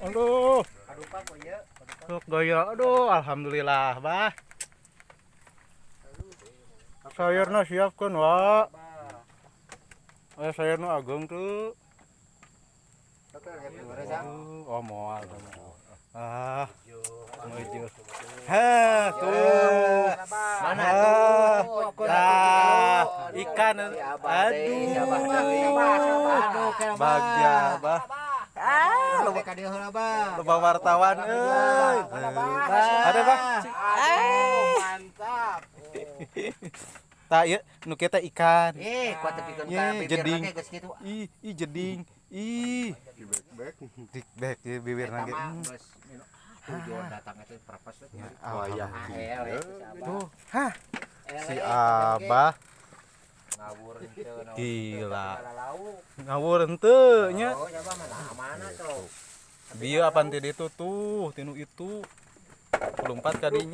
Aduh, Aduh Pak kok ya. sok gaya. Aduh, alhamdulillah, bah. Sayurna siapkan, Wak. Sayurna agung tuh. Oh, moal. Ah, menuju. Heh, tuh. Mana tuh? Ikan. Aduh. Bagja, bah. Loba wartawan euy. Ada, Bang? Mantap. Tah ieu nu kieu teh ikan. Kuat tepikeun Ye, ka bibir jeding. na geus kitu. Ih, jeding. Ih. Dikbek ye bibirna ge. Tujuan datang itu purpose tuh. Wayah. Tuh. Hah. Si Abah Ngawur henteu. gila. Ngawur henteu nya. Oh, coba mana tuh? Bieu apan ti ditu tuh, tinu itu. 24 kadinya.